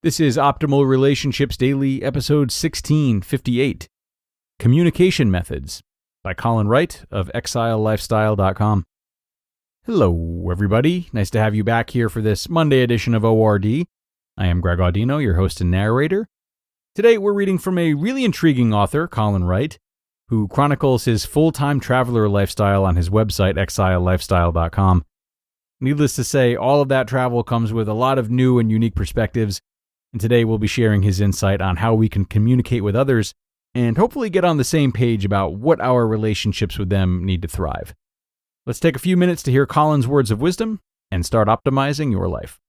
This is Optimal Relationships Daily, episode 1658, Communication Methods, by Colin Wright of ExileLifestyle.com. Hello, everybody. Nice to have you back here for this Monday edition of ORD. I am Greg Audino, your host and narrator. Today, we're reading from a really intriguing author, Colin Wright, who chronicles his full-time traveler lifestyle on his website, ExileLifestyle.com. Needless to say, all of that travel comes with a lot of new and unique perspectives, and today we'll be sharing his insight on how we can communicate with others and hopefully get on the same page about what our relationships with them need to thrive. Let's take a few minutes to hear Colin's words of wisdom and start optimizing your life.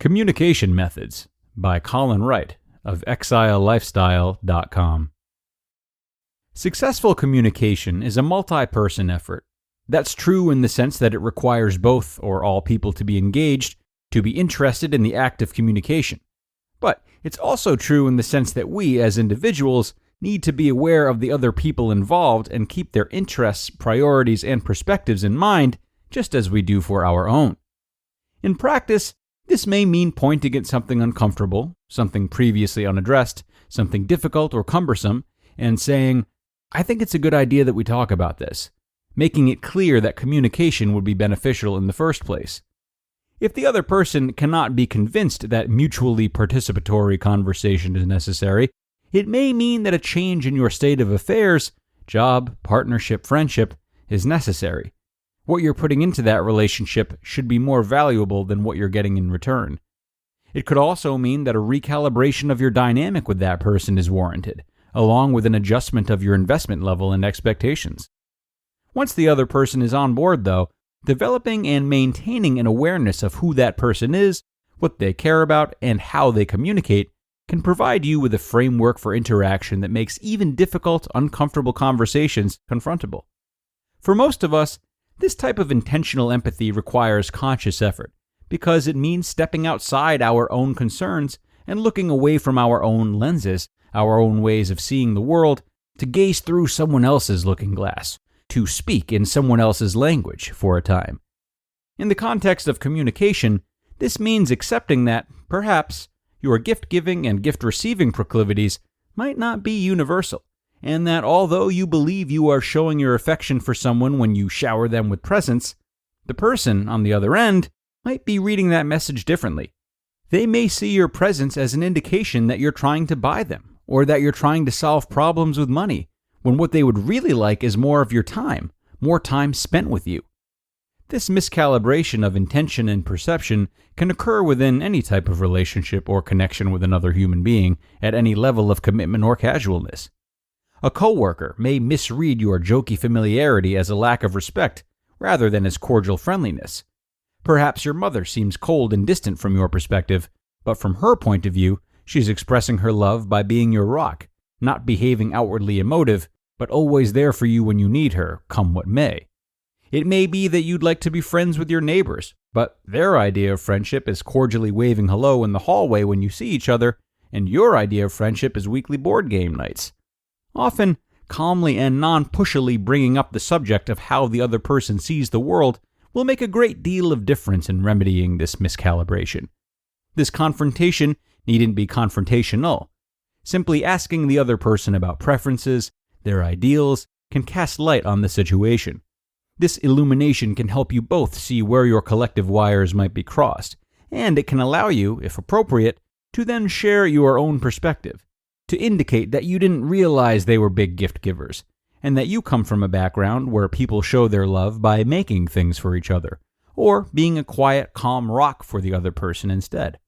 Communication Methods by Colin Wright of ExileLifestyle.com. Successful communication is a multi-person effort. That's true in the sense that it requires both or all people to be engaged, to be interested in the act of communication. But it's also true in the sense that we, as individuals, need to be aware of the other people involved and keep their interests, priorities, and perspectives in mind, just as we do for our own. In practice, this may mean pointing at something uncomfortable, something previously unaddressed, something difficult or cumbersome, and saying, "I think it's a good idea that we talk about this," making it clear that communication would be beneficial in the first place. If the other person cannot be convinced that mutually participatory conversation is necessary, it may mean that a change in your state of affairs, job, partnership, friendship, is necessary. What you're putting into that relationship should be more valuable than what you're getting in return. It could also mean that a recalibration of your dynamic with that person is warranted, along with an adjustment of your investment level and expectations. Once the other person is on board, though, developing and maintaining an awareness of who that person is, what they care about, and how they communicate can provide you with a framework for interaction that makes even difficult, uncomfortable conversations confrontable. For most of us, this type of intentional empathy requires conscious effort, because it means stepping outside our own concerns and looking away from our own lenses, our own ways of seeing the world, to gaze through someone else's looking glass, to speak in someone else's language for a time. In the context of communication, this means accepting that, perhaps, your gift-giving and gift-receiving proclivities might not be universal, and that although you believe you are showing your affection for someone when you shower them with presents, the person on the other end might be reading that message differently. They may see your presence as an indication that you're trying to buy them, or that you're trying to solve problems with money, when what they would really like is more of your time, more time spent with you. This miscalibration of intention and perception can occur within any type of relationship or connection with another human being at any level of commitment or casualness. A coworker may misread your jokey familiarity as a lack of respect rather than as cordial friendliness. Perhaps your mother seems cold and distant from your perspective, but from her point of view, she's expressing her love by being your rock, not behaving outwardly emotive, but always there for you when you need her, come what may. It may be that you'd like to be friends with your neighbors, but their idea of friendship is cordially waving hello in the hallway when you see each other, and your idea of friendship is weekly board game nights. Often, calmly and non-pushily bringing up the subject of how the other person sees the world will make a great deal of difference in remedying this miscalibration. This confrontation needn't be confrontational. Simply asking the other person about preferences, their ideals, can cast light on the situation. This illumination can help you both see where your collective wires might be crossed, and it can allow you, if appropriate, to then share your own perspective, to indicate that you didn't realize they were big gift givers, and that you come from a background where people show their love by making things for each other, or being a quiet, calm rock for the other person instead.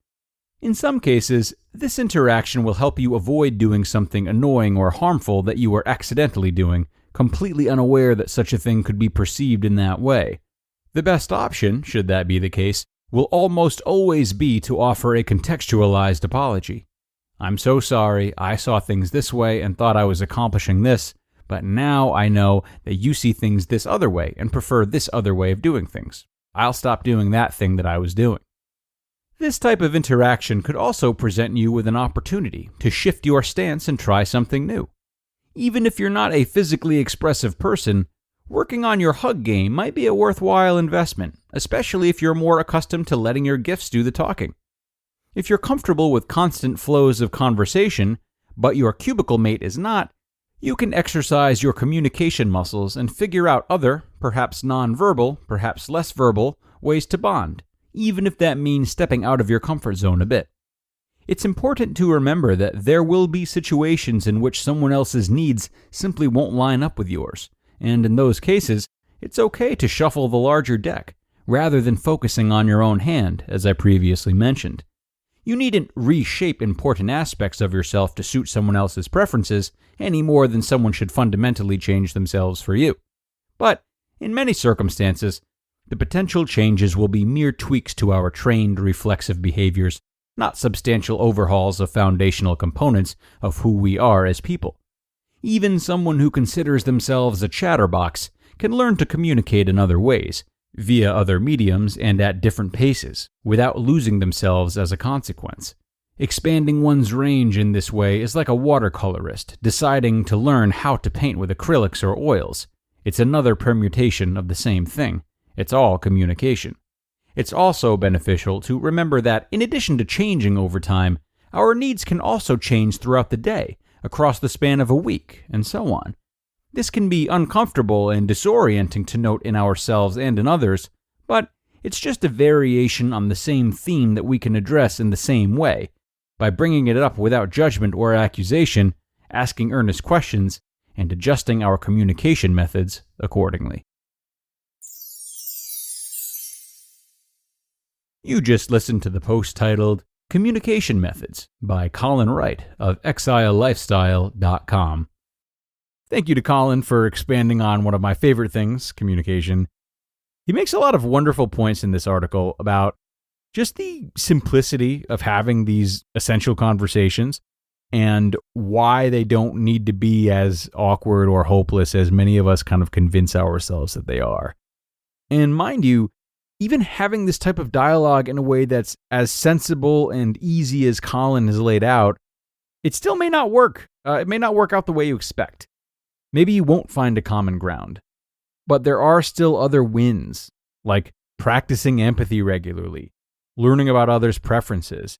In some cases, this interaction will help you avoid doing something annoying or harmful that you were accidentally doing, completely unaware that such a thing could be perceived in that way. The best option, should that be the case, will almost always be to offer a contextualized apology. "I'm so sorry, I saw things this way and thought I was accomplishing this, but now I know that you see things this other way and prefer this other way of doing things. I'll stop doing that thing that I was doing." This type of interaction could also present you with an opportunity to shift your stance and try something new. Even if you're not a physically expressive person, Working on your hug game might be a worthwhile investment, especially if you're more accustomed to letting your gifts do the talking. If you're comfortable with constant flows of conversation, but your cubicle mate is not, you can exercise your communication muscles and figure out other, perhaps non-verbal, perhaps less verbal, ways to bond, even if that means stepping out of your comfort zone a bit. It's important to remember that there will be situations in which someone else's needs simply won't line up with yours, and in those cases, it's okay to shuffle the larger deck, rather than focusing on your own hand, as I previously mentioned. You needn't reshape important aspects of yourself to suit someone else's preferences any more than someone should fundamentally change themselves for you. But, in many circumstances, the potential changes will be mere tweaks to our trained reflexive behaviors, not substantial overhauls of foundational components of who we are as people. Even someone who considers themselves a chatterbox can learn to communicate in other ways, via other mediums and at different paces, without losing themselves as a consequence. Expanding one's range in this way is like a watercolorist deciding to learn how to paint with acrylics or oils. It's another permutation of the same thing. It's all communication. It's also beneficial to remember that in addition to changing over time, our needs can also change throughout the day, across the span of a week, and so on. This can be uncomfortable and disorienting to note in ourselves and in others, but it's just a variation on the same theme that we can address in the same way, by bringing it up without judgment or accusation, asking earnest questions, and adjusting our communication methods accordingly. You just listened to the post titled Communication Methods by Colin Wright of exilelifestyle.com. Thank you to Colin for expanding on one of my favorite things, communication. He makes a lot of wonderful points in this article about just the simplicity of having these essential conversations and why they don't need to be as awkward or hopeless as many of us kind of convince ourselves that they are. And mind you, even having this type of dialogue in a way that's as sensible and easy as Colin has laid out, it still may not work. It may not work out the way you expect. Maybe you won't find a common ground. But there are still other wins, like practicing empathy regularly, learning about others' preferences.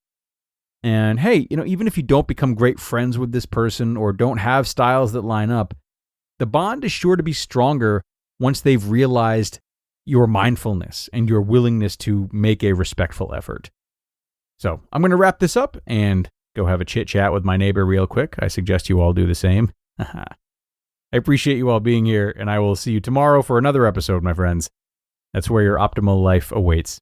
And hey, even if you don't become great friends with this person or don't have styles that line up, the bond is sure to be stronger once they've realized your mindfulness and your willingness to make a respectful effort. So I'm going to wrap this up and go have a chit chat with my neighbor real quick. I suggest you all do the same. I appreciate you all being here, and I will see you tomorrow for another episode, my friends. That's where your optimal life awaits.